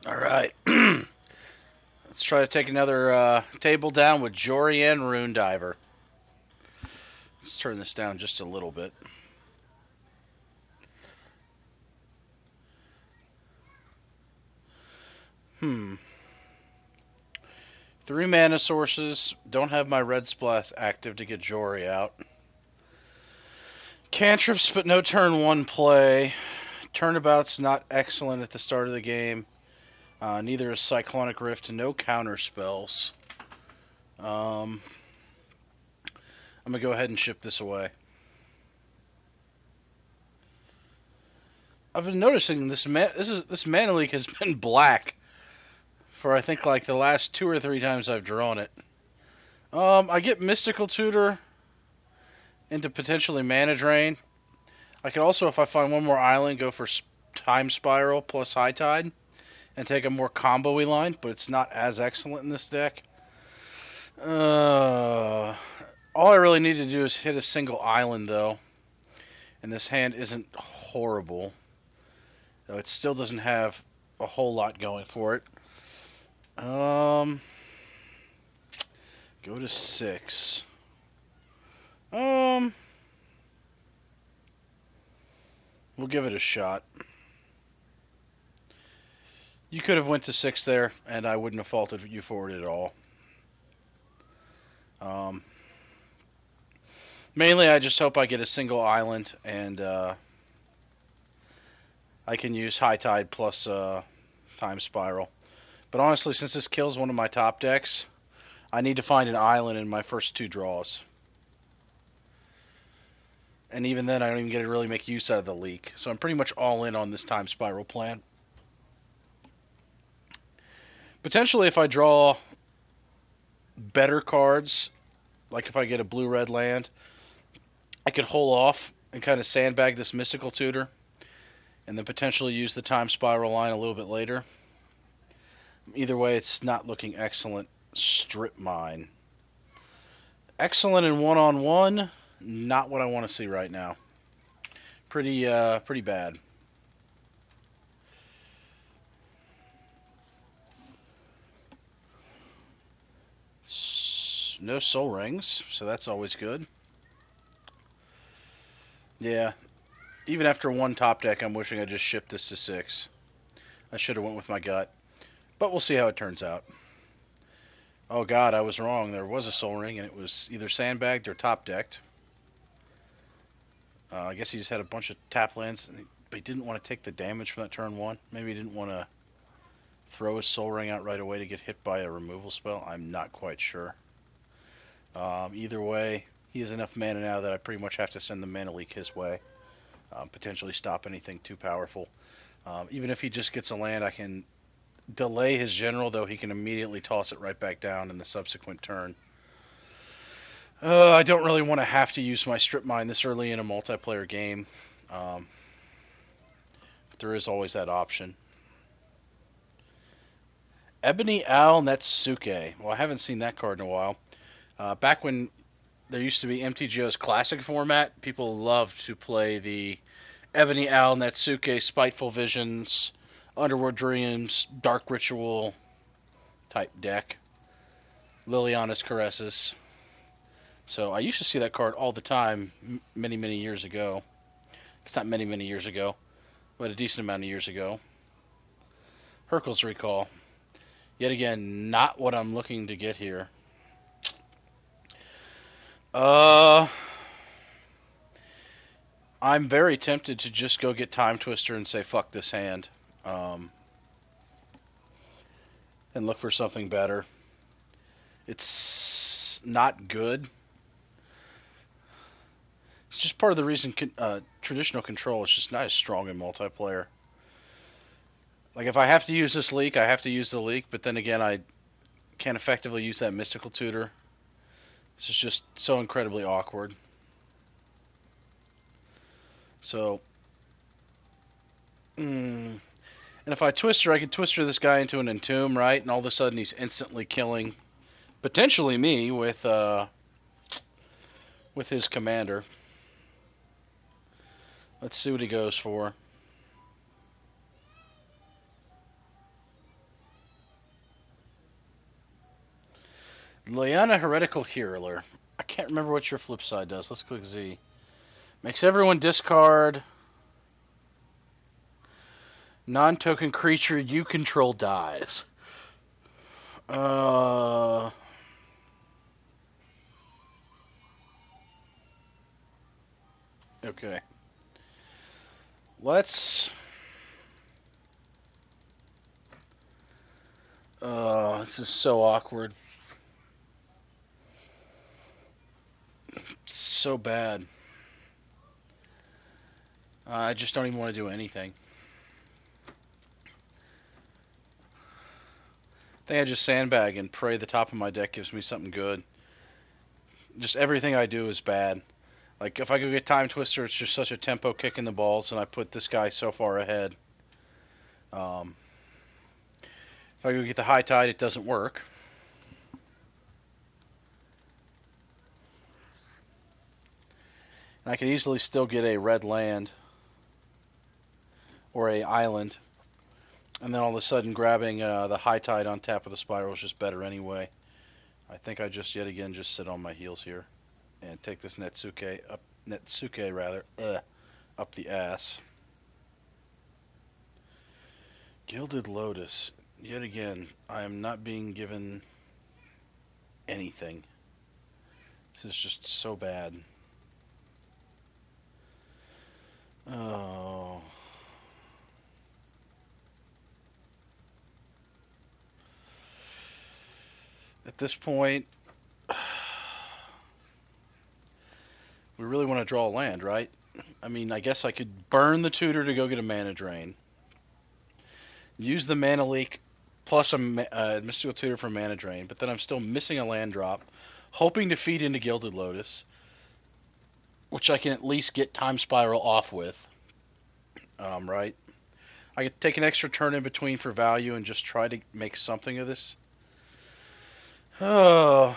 All right. Let's try to take another table down with Jori and Rune Diver. Let's turn this down just a little bit. Hmm. 3 mana sources. Don't have my red splash active to get Jori out. Cantrips, but no turn one play. Turnabout's not excellent at the start of the game. Neither is Cyclonic Rift. No counter spells. I'm gonna go ahead and ship this away. I've been noticing this mana leak has been black for I think like the last 2 or 3 times I've drawn it. I get Mystical Tutor into potentially Mana Drain. I could also, if I find one more island, go for Time Spiral plus High Tide and take a more combo-y line, but it's not as excellent in this deck. All I really need to do is hit a single island, though, and this hand isn't horrible. Though it still doesn't have a whole lot going for it. Go to 6. We'll give it a shot. You could have went to 6 there, and I wouldn't have faulted you for it at all. Mainly, I just hope I get a single island, and I can use High Tide plus Time Spiral. But honestly, since this kills one of my top decks, I need to find an island in my first 2 draws. And even then, I don't even get to really make use out of the leak. So I'm pretty much all in on this Time Spiral plan. Potentially, if I draw better cards, like if I get a blue-red land, I could hold off and kind of sandbag this Mystical Tutor, and then potentially use the Time Spiral line a little bit later. Either way, it's not looking excellent. Strip Mine. Excellent in one-on-one. Not what I want to see right now. Pretty bad. No Soul Rings, so that's always good. Yeah, even after one top deck, I'm wishing I just shipped this to 6. I should have went with my gut, but we'll see how it turns out. Oh god, I was wrong. There was a Soul Ring, and it was either sandbagged or top decked. I guess he just had a bunch of tap lands, but he didn't want to take the damage from that turn 1. Maybe he didn't want to throw his Soul Ring out right away to get hit by a removal spell. I'm not quite sure. Either way, he has enough mana now that I pretty much have to send the mana leak his way. Potentially stop anything too powerful. Even if he just gets a land, I can delay his general, though he can immediately toss it right back down in the subsequent turn. I don't really want to have to use my Strip Mine this early in a multiplayer game. But there is always that option. Ebony Owl Netsuke. Well, I haven't seen that card in a while. Back when there used to be MTGO's classic format, people loved to play the Ebony Owl Netsuke, Spiteful Visions, Underworld Dreams, Dark Ritual type deck. Liliana's Caresses. So I used to see that card all the time many, many years ago. It's not many, many years ago, but a decent amount of years ago. Hercule's Recall. Yet again, not what I'm looking to get here. I'm very tempted to just go get Time Twister and say fuck this hand, and look for something better. It's not good. It's just part of the reason traditional control is just not as strong in multiplayer. Like if I have to use this leak, I have to use the leak, but then again, I can't effectively use that Mystical Tutor. This is just so incredibly awkward. So, and if I Twister, I could Twister this guy into an Entomb, right? And all of a sudden he's instantly killing, potentially me, with his commander. Let's see what he goes for. Liana Heretical Healer. I can't remember what your flip side does. Let's click Z. Makes everyone discard non-token creature you control dies. Okay. Let's. This is so awkward. So bad. I just don't even want to do anything. I think I just sandbag and pray the top of my deck gives me something good. Just everything I do is bad. Like, if I go get Time Twister, it's just such a tempo kick in the balls, and I put this guy so far ahead. If I go get the High Tide, it doesn't work. And I could easily still get a red land or a island, and then all of a sudden grabbing the High Tide on top of the Spiral is just better anyway. I think I just yet again just sit on my heels here and take this Netsuke up the ass. Gilded Lotus. Yet again, I am not being given anything. This is just so bad. Oh. At this point, we really want to draw a land, right? I mean, I guess I could burn the tutor to go get a mana drain. Use the mana leak plus a mystical tutor for mana drain, but then I'm still missing a land drop, hoping to feed into Gilded Lotus, which I can at least get Time Spiral off with. Right? I could take an extra turn in between for value and just try to make something of this. Oh,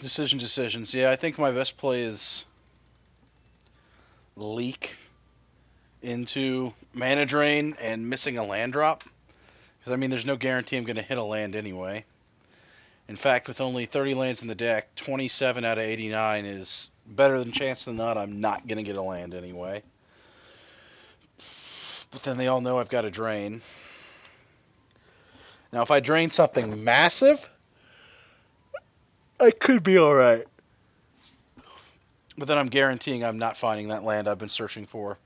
decisions. Yeah, I think my best play is leak into mana drain and missing a land drop. Because, I mean, there's no guarantee I'm going to hit a land anyway. In fact, with only 30 lands in the deck, 27 out of 89 is better than chance than not I'm not going to get a land anyway. But then they all know I've got a drain. Now, if I drain something massive, I could be alright. But then I'm guaranteeing I'm not finding that land I've been searching for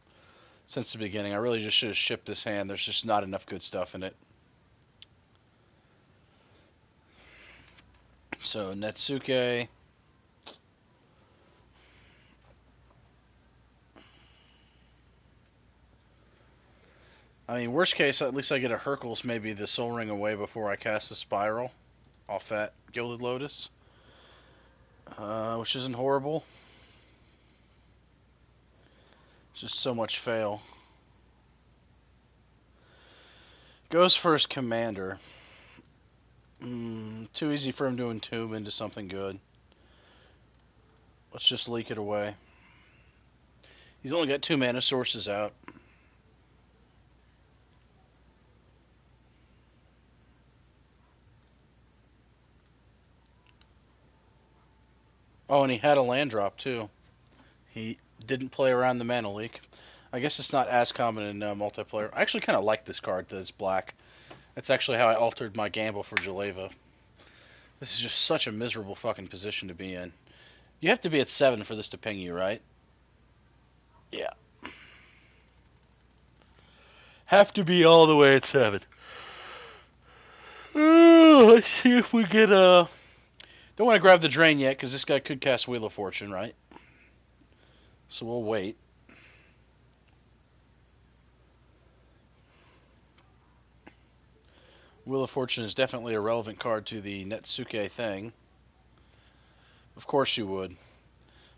since the beginning. I really just should have shipped this hand. There's just not enough good stuff in it. So, Netsuke. I mean, worst case, at least I get a Hercules, maybe the Soul Ring away before I cast the Spiral off that Gilded Lotus. Which isn't horrible. It's just so much fail. Goes first Commander. Too easy for him to entomb into something good. Let's just leak it away. He's only got 2 mana sources out. Oh, and he had a land drop too. He didn't play around the mana leak. I guess it's not as common in multiplayer. I actually kind of like this card that it's black. That's actually how I altered my gamble for Jaleva. This is just such a miserable fucking position to be in. You have to be at 7 for this to ping you, right? Yeah. Have to be all the way at 7. Let's see if we get a... Don't want to grab the drain yet, because this guy could cast Wheel of Fortune, right? So we'll wait. Wheel of Fortune is definitely a relevant card to the Netsuke thing. Of course you would.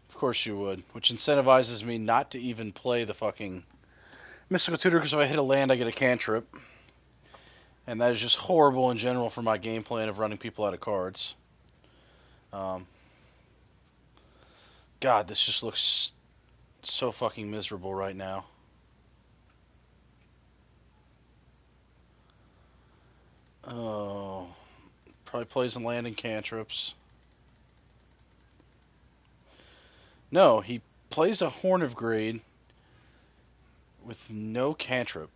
Of course you would. Which incentivizes me not to even play the fucking Mystical Tutor, because if I hit a land, I get a cantrip. And that is just horrible in general for my game plan of running people out of cards. God, this just looks so fucking miserable right now. Oh, probably plays and land and cantrips. No, he plays a Horn of Greed with no cantrip,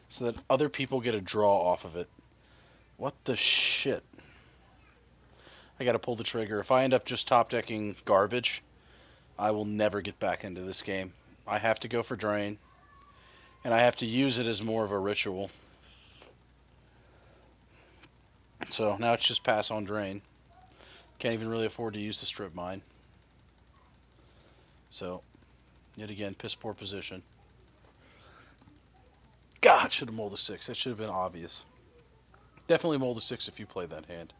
so that other people get a draw off of it. What the shit? I gotta pull the trigger. If I end up just top decking garbage, I will never get back into this game. I have to go for drain, and I have to use it as more of a ritual. So now it's just pass on drain. Can't even really afford to use the strip mine. So, yet again, piss poor position. God, should have mulled a 6. That should have been obvious. Definitely mulled a 6 if you play that hand.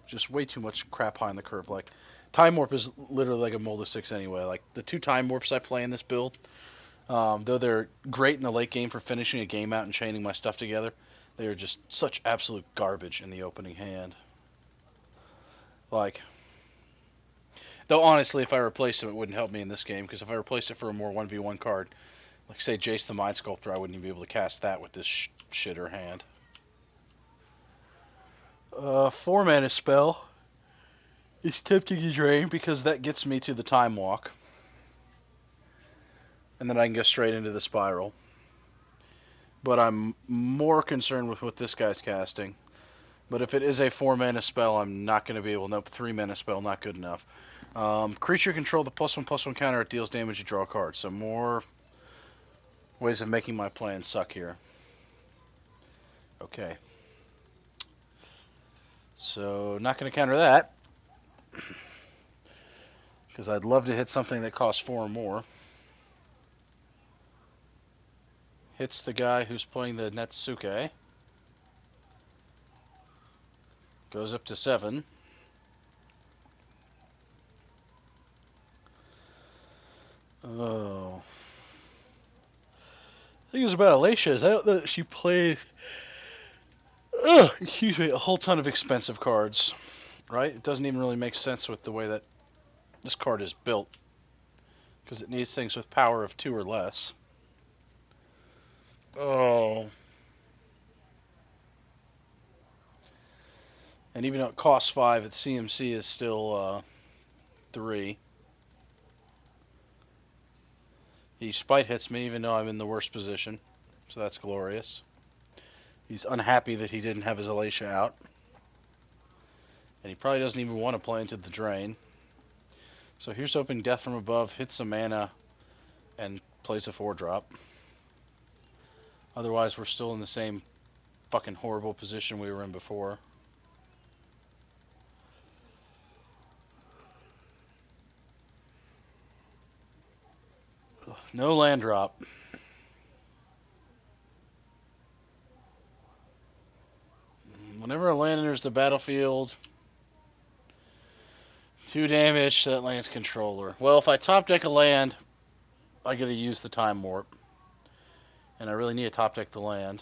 Just way too much crap behind the curve. Like, Time Warp is literally like a mold of 6 anyway. Like, the 2 Time Warps I play in this build, though they're great in the late game for finishing a game out and chaining my stuff together, they are just such absolute garbage in the opening hand. Like, though honestly, if I replaced them, it wouldn't help me in this game, because if I replaced it for a more 1v1 card, like say Jace the Mind Sculptor, I wouldn't even be able to cast that with this shitter hand. 4 mana spell is tempting to drain because that gets me to the Time Walk. And then I can go straight into the Spiral. But I'm more concerned with what this guy's casting. But if it is a 4 mana spell, I'm not going to be able. Nope, 3 mana spell, not good enough. Creature control the +1/+1 counter. It deals damage. You draw a card. So more ways of making my plan suck here. Okay. So not going to counter that. Because I'd love to hit something that costs 4 or more. Hits the guy who's playing the Netsuke. Goes up to 7. Oh. The thing is about Alicia is I don't know that she plays, excuse me, a whole ton of expensive cards, right? It doesn't even really make sense with the way that this card is built, because it needs things with power of 2 or less. Oh. And even though it costs 5, its CMC is still 3. He spite hits me even though I'm in the worst position, so that's glorious. He's unhappy that he didn't have his Alicia out. And he probably doesn't even want to play into the drain. So here's hoping Death from Above hits a mana and plays a 4-drop. Otherwise, we're still in the same fucking horrible position we were in before. No land drop. Whenever a land enters the battlefield, 2 damage to that land's controller. Well, if I top deck a land, I gotta use the Time Warp. And I really need to top deck the land.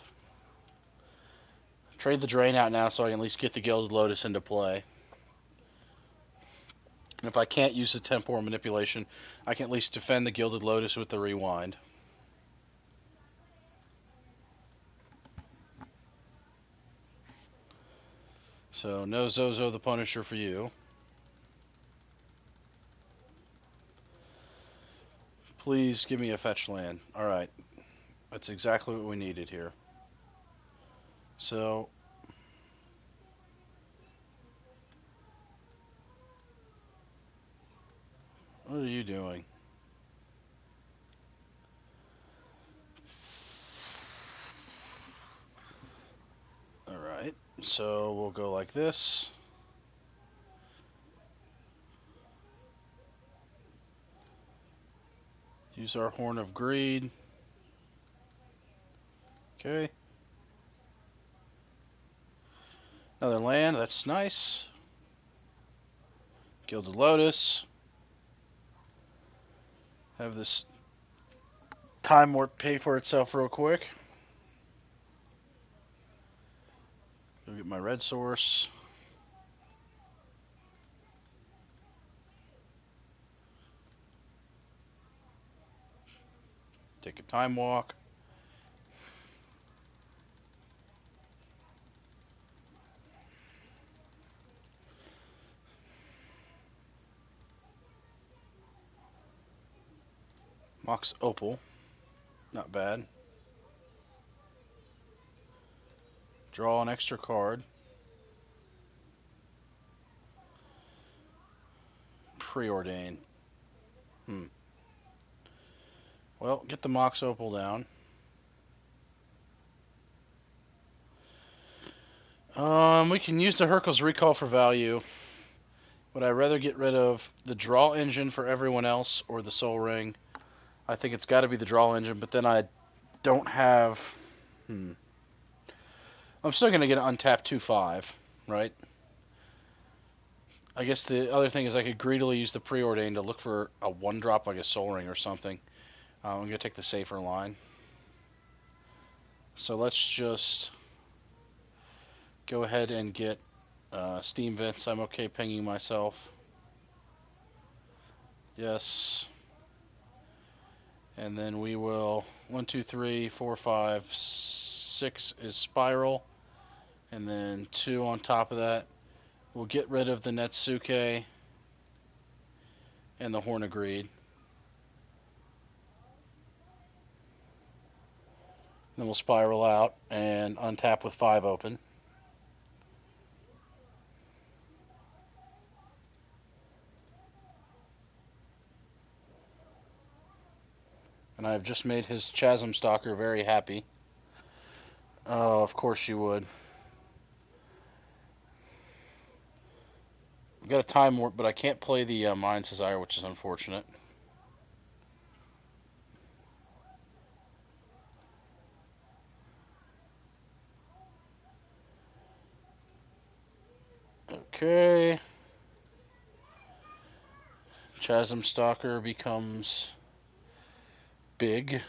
Trade the drain out now so I can at least get the Gilded Lotus into play. And if I can't use the temporal manipulation, I can at least defend the Gilded Lotus with the rewind. So no Zozo the Punisher for you. Please give me a fetch land. Alright. That's exactly what we needed here. So what are you doing? Alright. So we'll go like this. Use our Horn of Greed. Okay. Another land, that's nice. Gilded Lotus. Have this Time Warp pay for itself real quick. Go get my red source. Take a Time Walk. Mox Opal. Not bad. Draw an extra card. Preordain. Well, get the Mox Opal down. We can use the Hercules Recall for value. Would I rather get rid of the draw engine for everyone else or the Soul Ring? I think it's got to be the draw engine, but then I don't have. I'm still going to get an untapped 2/5, right? I guess the other thing is I could greedily use the Preordain to look for a 1-drop like a Soul Ring or something. I'm going to take the safer line. So let's just go ahead and get Steam Vents. I'm okay pinging myself. Yes. And then we will 1, 2, 3, 4, 5, 6 is Spiral, and then 2 on top of that. We'll get rid of the Netsuke and the Horn of Greed. Then we'll Spiral out and untap with 5 open. And I've just made his Chasm Stalker very happy. Oh, of course you would. I've got a Time Warp, but I can't play the Mind's Desire, which is unfortunate. Okay. Chasm Stalker becomes big.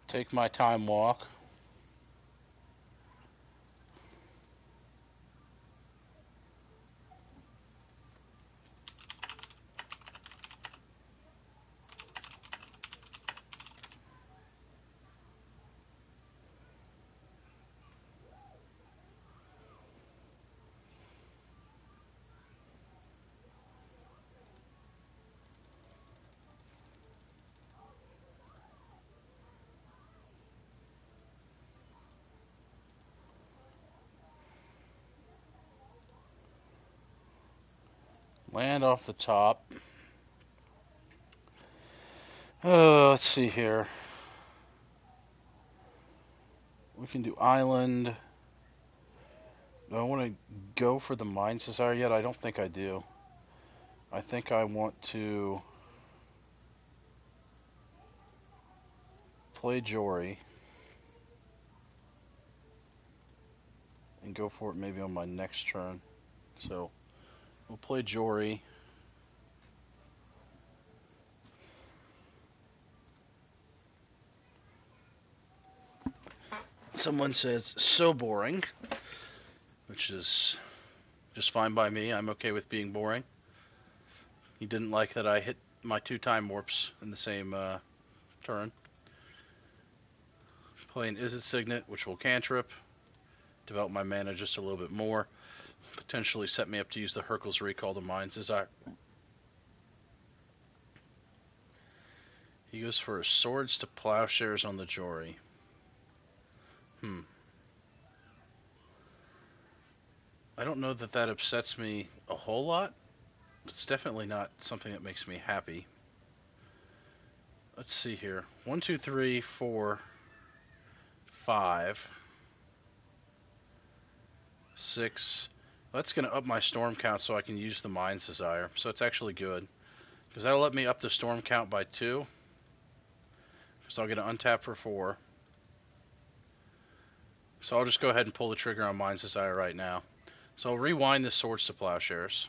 Take my Time Walk. Land off the top. Let's see here. We can do Island. Do I want to go for the Mind's Desire yet? I don't think I do. I think I want to play Jori and go for it maybe on my next turn. So we'll play Jori. Someone says so boring, which is just fine by me. I'm okay with being boring. He didn't like that I hit my 2 Time Warps in the same turn. Playing Izzet Signet, which will cantrip, develop my mana just a little bit more, potentially set me up to use the Hercules Recall to Mind's Desire. He goes for Swords to Plowshares on the Jori. I don't know that that upsets me a whole lot. It's definitely not something that makes me happy. Let's see here. 1, 2, 3, 4, 5, 6. That's going to up my storm count so I can use the Mind's Desire. So it's actually good. Because that'll let me up the storm count by 2. So I'll get an untap for 4. So I'll just go ahead and pull the trigger on Mind's Desire right now. So I'll rewind the Swords to Plowshares.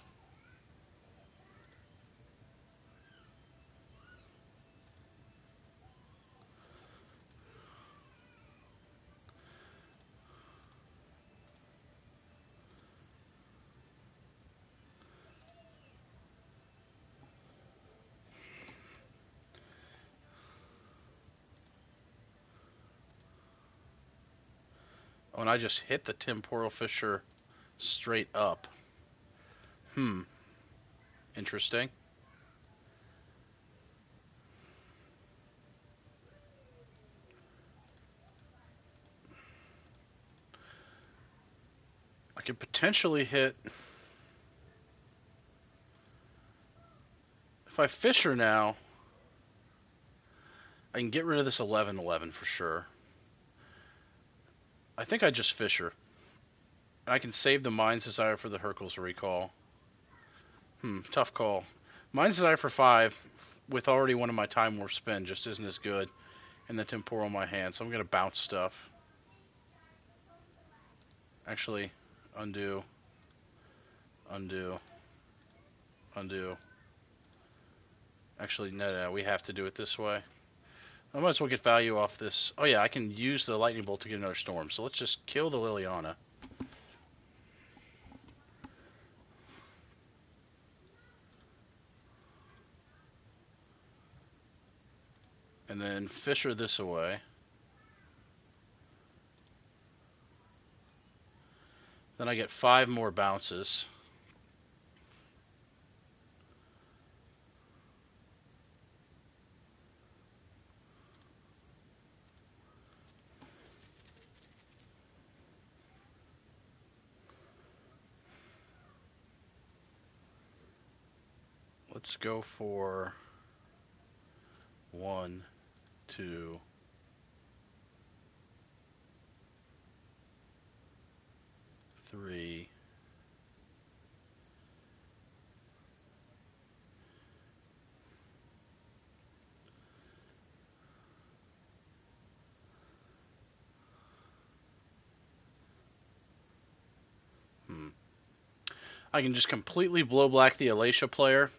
Oh, and I just hit the Temporal Fissure straight up. Hmm. Interesting. I could potentially hit. If I Fisher now, I can get rid of this 11-11 for sure. I think I just Fisher. I can save the Mind's Desire for the Hercules recall. Tough call. Mind's Desire for 5 with already one of my Time Warp spin just isn't as good. And the Temporal in my hand, so I'm going to bounce stuff. Actually, undo, undo, undo. Actually, no, we have to do it this way. I might as well get value off this. Oh yeah, I can use the Lightning Bolt to get another Storm. So let's just kill the Liliana. And then Fisher this away. Then I get 5 more bounces. Let's go for 1, 2, 3. I can just completely blow black the Alacia player,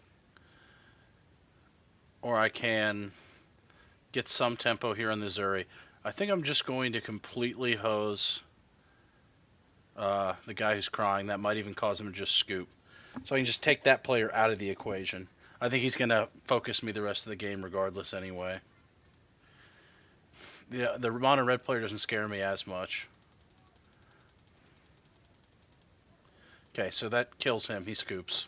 or I can get some tempo here on the Zuri. I think I'm just going to completely hose the guy who's crying. That might even cause him to just scoop. So I can just take that player out of the equation. I think he's going to focus me the rest of the game regardless anyway. The mono red player doesn't scare me as much. Okay, so that kills him. He scoops.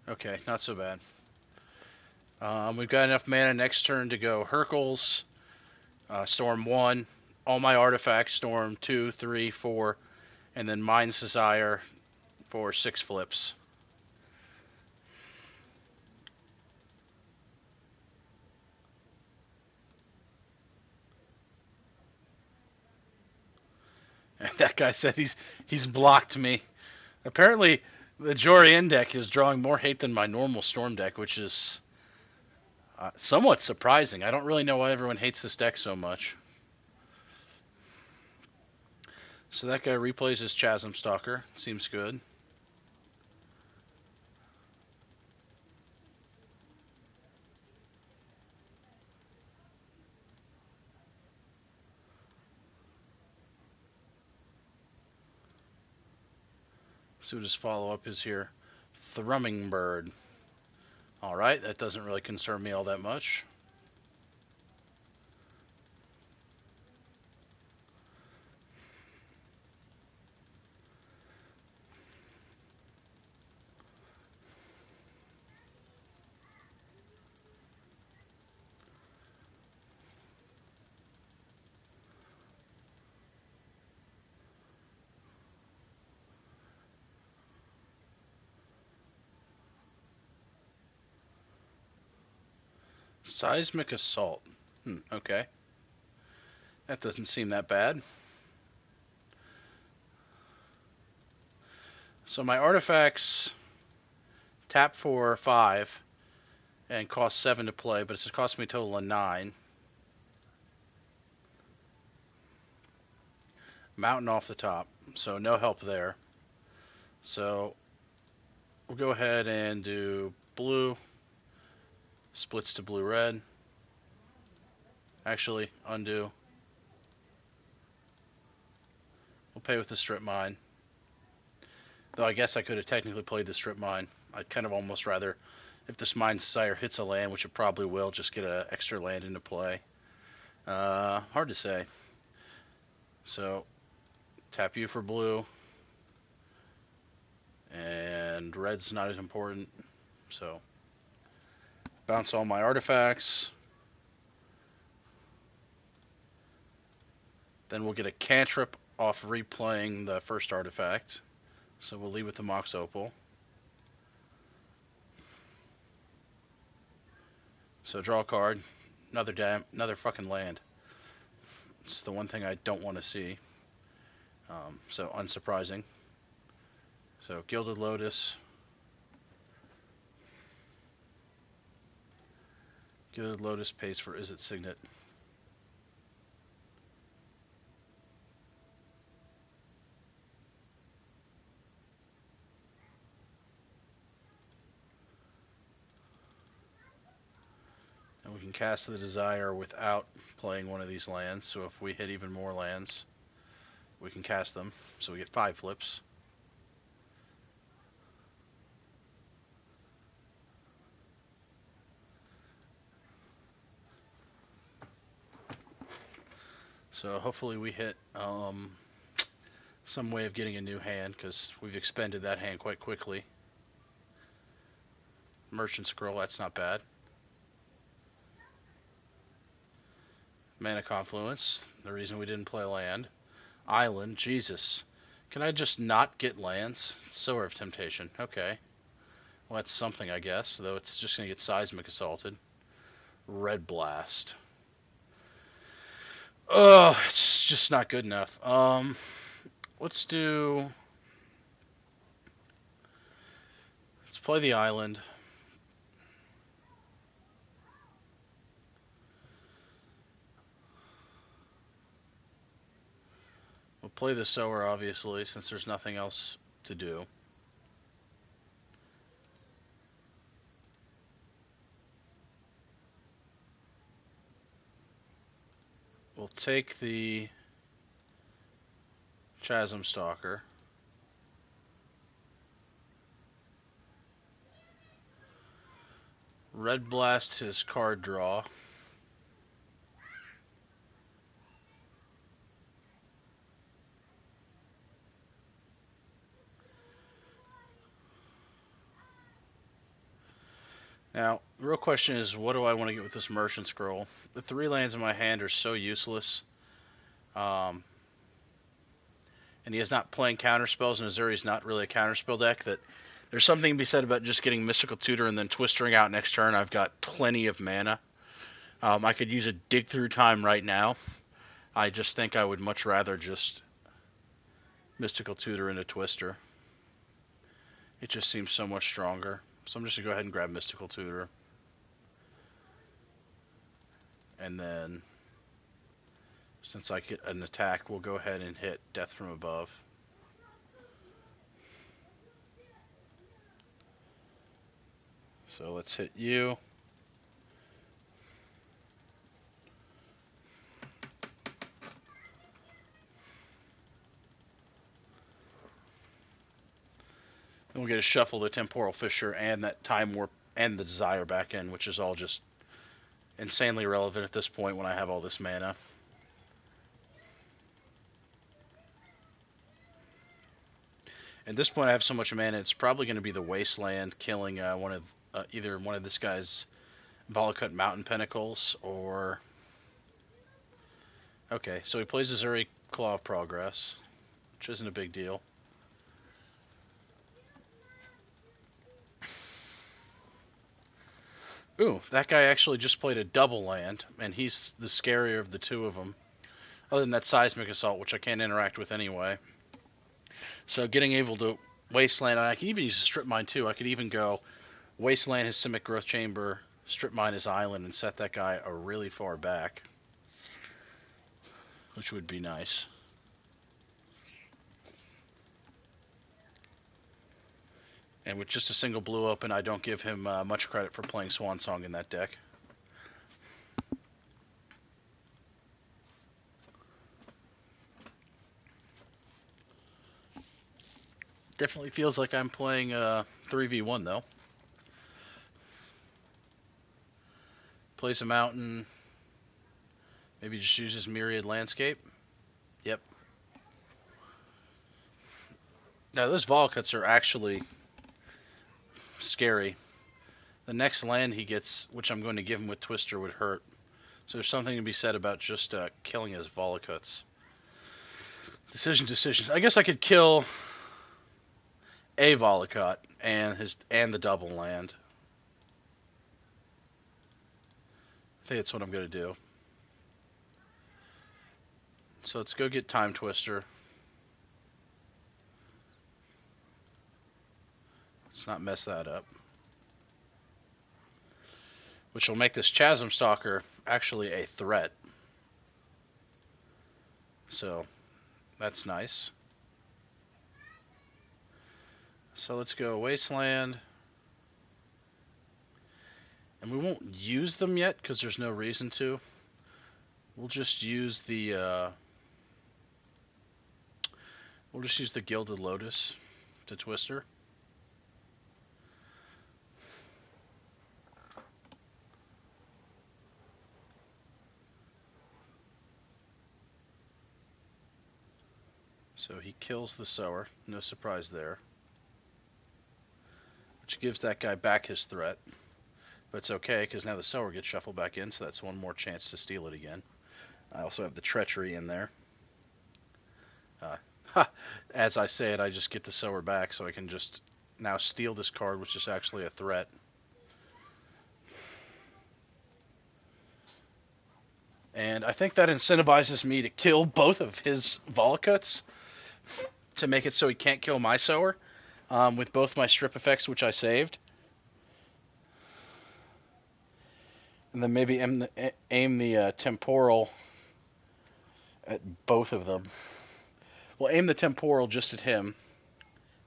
Okay, not so bad. We've got enough mana next turn to go Hercules, Storm 1, all my artifacts, Storm 2, 3, 4, and then Mind's Desire for 6 flips. And that guy said he's blocked me. Apparently, the Jori deck is drawing more hate than my normal Storm deck, which is somewhat surprising. I don't really know why everyone hates this deck so much. So that guy replays his Chasm Stalker. Seems good. See what his follow-up is here. Thrumming Bird. Alright, that doesn't really concern me all that much. Seismic Assault. Okay. That doesn't seem that bad. So my artifacts tap for 5 and cost 7 to play, but it's cost me a total of 9. Mountain off the top, so no help there. So we'll go ahead and do blue. Splits to blue-red. Actually, undo. We'll pay with the strip mine. Though I guess I could have technically played the strip mine. I'd kind of almost rather If this Mind Sire hits a land, which it probably will, just get an extra land into play. Hard to say. So, tap you for blue. And red's not as important. So, bounce all my artifacts. Then we'll get a cantrip off replaying the first artifact. So we'll leave with the Mox Opal. So draw a card. Another fucking land. It's the one thing I don't want to see. So unsurprising. So Gilded Lotus. Gilded Lotus pays for Is It Signet. And we can cast the Desire without playing one of these lands. So if we hit even more lands, we can cast them. So we get 5 flips. So hopefully we hit some way of getting a new hand, because we've expended that hand quite quickly. Merchant Scroll, that's not bad. Mana Confluence, the reason we didn't play land. Island, Jesus. Can I just not get lands? Sower of Temptation, okay. Well, that's something, I guess, though it's just going to get Seismic Assaulted. Red Blast. Oh, it's just not good enough. Let's play the island. We'll play the Sower, obviously, since there's nothing else to do. We'll take the Chasm Stalker. Red Blast his card draw. Now, the real question is, what do I want to get with this Merchant Scroll? The 3 lands in my hand are so useless. And he is not playing counterspells, and Azuri's not really a counterspell deck, that there's something to be said about just getting Mystical Tutor and then twistering out next turn. I've got plenty of mana. I could use a Dig Through Time right now. I just think I would much rather just Mystical Tutor into Twister. It just seems so much stronger. So I'm just going to go ahead and grab Mystical Tutor. And then, since I get an attack, we'll go ahead and hit Death from Above. So let's hit you. Then we'll get a Shuffle, the Temporal Fissure, and that Time Warp, and the Desire back in, which is all just insanely relevant at this point when I have all this mana. At this point I have so much mana, it's probably going to be the Wasteland killing either one of this guy's Volakut Mountain Pinnacles, or... Okay, so he plays Azuri Claw of Progress, which isn't a big deal. Ooh, that guy actually just played a double land, and he's the scarier of the two of them. Other than that Seismic Assault, which I can't interact with anyway. So getting able to Wasteland, and I can even use a Strip Mine too. I could even go Wasteland his Simic Growth Chamber, Strip Mine his Island, and set that guy a really far back. Which would be nice. And with just a single blue open, I don't give him much credit for playing Swan Song in that deck. Definitely feels like I'm playing 3v1 though. Plays a mountain. Maybe just uses Myriad Landscape. Yep. Now those Volcuts are actually scary. The next land he gets, which I'm going to give him with Twister, would hurt. So there's something to be said about just killing his Volcuts. Decisions. I guess I could kill a Volcut and the double land. I think that's what I'm going to do. So let's go get Time Twister. Let's not mess that up. Which will make this Chasm Stalker actually a threat. So that's nice. So let's go Wasteland. And we won't use them yet because there's no reason to. We'll just use the Gilded Lotus to Twister. So he kills the Sower, no surprise there. Which gives that guy back his threat. But it's okay, because now the Sower gets shuffled back in, so that's one more chance to steal it again. I also have the Treachery in there. As I say it, I just get the Sower back, so I can just now steal this card, which is actually a threat. And I think that incentivizes me to kill both of his Volcuts to make it so he can't kill my Sower with both my strip effects, which I saved. And then maybe aim the Temporal at both of them. We'll aim the Temporal just at him.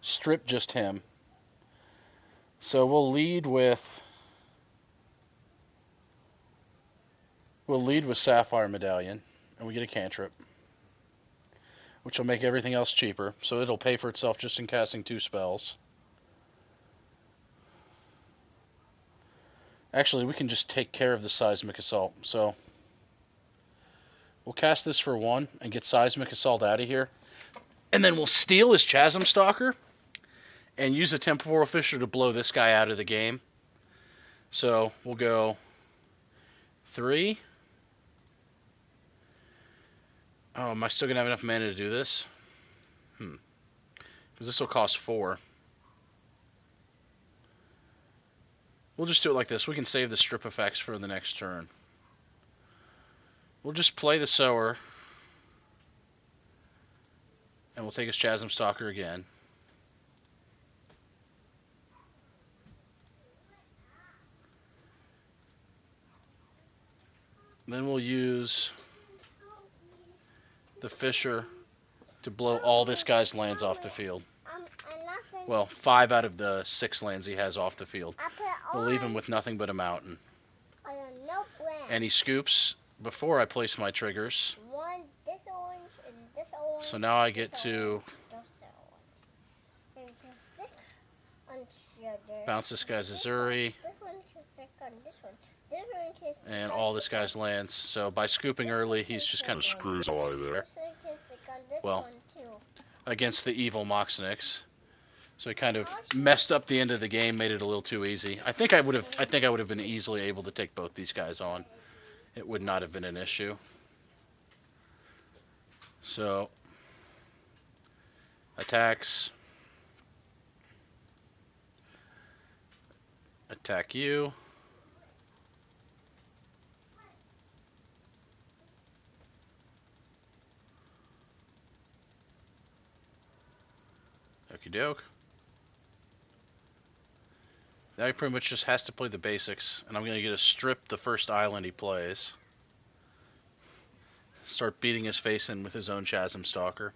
Strip just him. So we'll lead with Sapphire Medallion, and we get a cantrip, which will make everything else cheaper. So it'll pay for itself just in casting 2 spells. Actually, we can just take care of the Seismic Assault. So we'll cast this for 1 and get Seismic Assault out of here. And then we'll steal his Chasm Stalker and use a Temporal Fissure to blow this guy out of the game. So we'll go 3. Oh, am I still going to have enough mana to do this? Because this will cost 4. We'll just do it like this. We can save the strip effects for the next turn. We'll just play the Sower. And we'll take his Chasm Stalker again. Then we'll use the Fissure to blow all this guy's lands off the field. Well, 5 out of the 6 lands he has off the field. We'll leave him with nothing but a mountain. And he scoops before I place my triggers. So now I get to bounce this guy's Azuri and all this guy's lands. So by scooping early, he's just kind of screwed all there. Well, against the evil Moxnix. So he kind of messed up the end of the game, made it a little too easy. I think I would have been easily able to take both these guys on. It would not have been an issue. So attacks. Attack you. Okie doke. Now he pretty much just has to play the basics, and I'm going to get to strip the first island he plays. Start beating his face in with his own Chasm Stalker.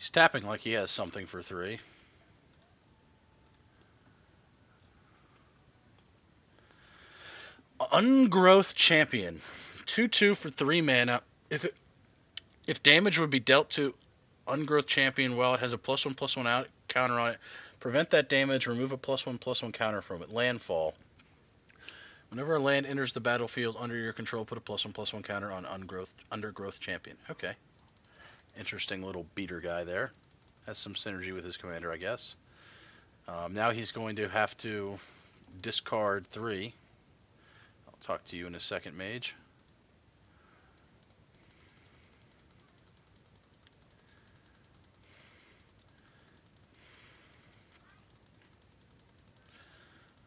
He's tapping like he has something for 3. Ungrowth Champion. 2/2 for 3 mana. If damage would be dealt to Ungrowth Champion while it has a +1/+1 out counter on it, prevent that damage, remove a +1/+1 counter from it. Landfall. Whenever a land enters the battlefield under your control, put a +1/+1 counter on Undergrowth Champion. Okay. Interesting little beater guy there. Has some synergy with his commander, I guess. Now he's going to have to discard 3. I'll talk to you in a second, Mage.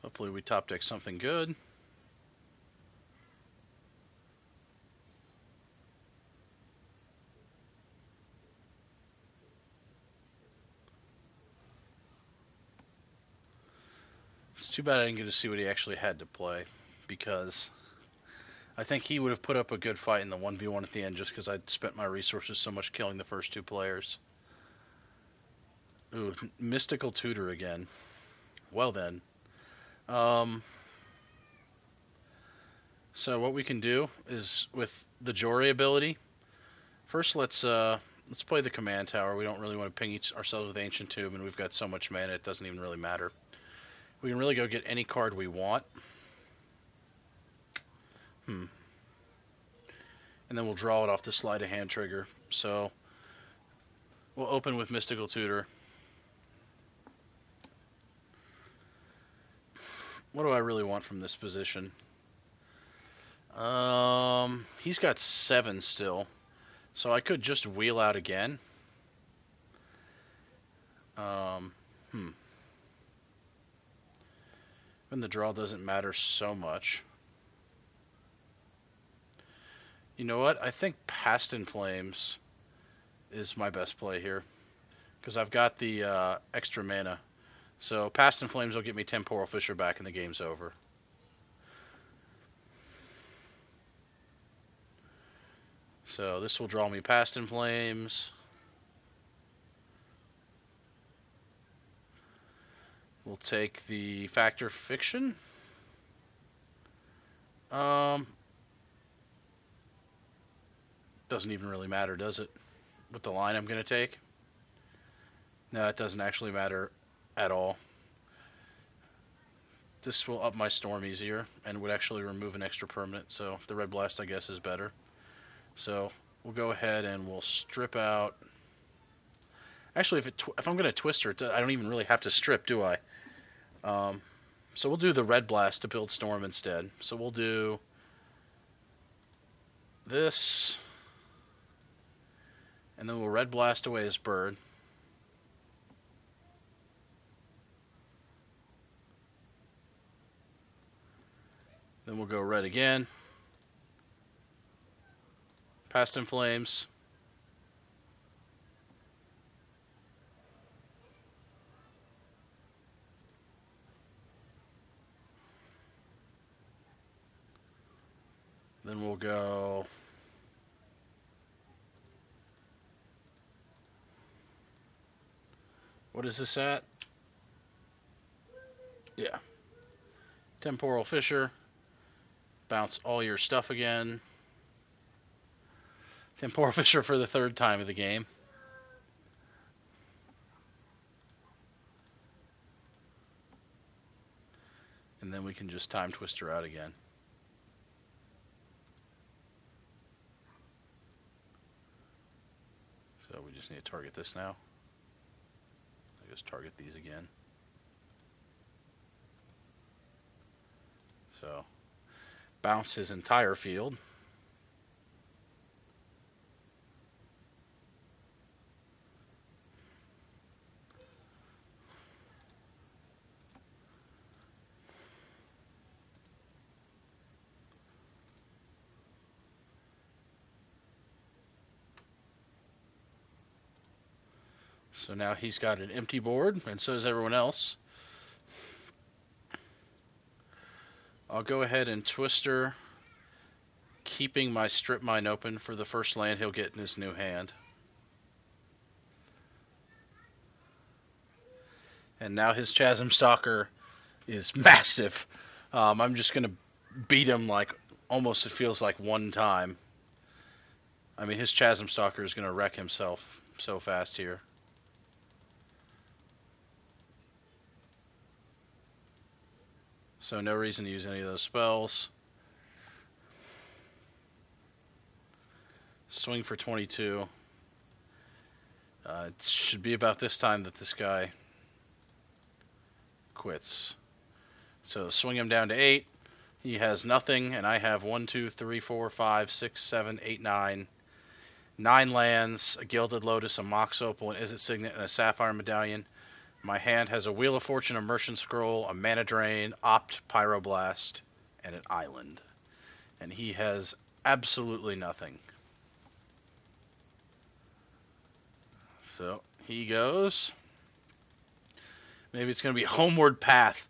Hopefully we top deck something good. It's too bad I didn't get to see what he actually had to play, because I think he would have put up a good fight in the 1v1 at the end just because I'd spent my resources so much killing the first 2 players. Ooh, Mystical Tutor again. Well then. So what we can do is, with the Jori ability, first let's play the command tower. We don't really want to ping ourselves with Ancient Tomb, and we've got so much mana it doesn't even really matter. We can really go get any card we want. And then we'll draw it off the sleight of hand trigger. So we'll open with Mystical Tutor. What do I really want from this position? He's got 7 still, so I could just wheel out again. When the draw doesn't matter so much. You know what? I think Past in Flames is my best play here, because I've got the extra mana. So Past in Flames will get me Temporal Fissure back and the game's over. So this will draw me Past in Flames. We'll take the Factor Fiction. Doesn't even really matter, does it? With the line I'm going to take? No, it doesn't actually matter at all. This will up my Storm easier and would actually remove an extra permanent, so the Red Blast, I guess, is better. So we'll go ahead and we'll strip out. Actually, if I'm going to Twister, I don't even really have to strip, do I? So we'll do the Red Blast to build Storm instead. So we'll do this, and then we'll Red Blast away his bird. Then we'll go red again. Past in Flames. Then we'll go what is this at? Yeah. Temporal Fissure. Bounce all your stuff again. Temporal Fissure for the 3rd time of the game. And then we can just Time Twister out again. So we just need to target this now. I just target these again. So bounce his entire field. So now he's got an empty board, and so does everyone else. I'll go ahead and Twister, keeping my Strip Mine open for the first land he'll get in his new hand. And now his Chasm Stalker is massive. I'm just going to beat him like almost it feels like one time. I mean, his Chasm Stalker is going to wreck himself so fast here. So no reason to use any of those spells. Swing for 22. It should be about this time that this guy quits. So swing him down to 8. He has nothing, and I have 1, 2, 3, 4, 5, 6, 7, 8, 9. 9 lands, a Gilded Lotus, a Mox Opal, an Izzet Signet, and a Sapphire Medallion. My hand has a Wheel of Fortune, a Merchant Scroll, a Mana Drain, Opt, Pyroblast, and an Island. And he has absolutely nothing. So he goes. Maybe it's going to be Homeward Path.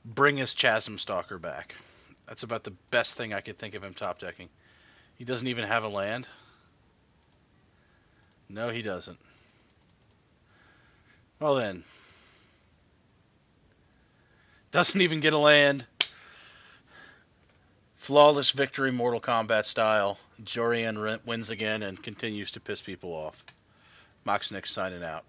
Bring his Chasm Stalker back. That's about the best thing I could think of him top decking. He doesn't even have a land. No, he doesn't. Well then. Doesn't even get a land. Flawless victory, Mortal Kombat style. Jori wins again and continues to piss people off. Moxnick signing out.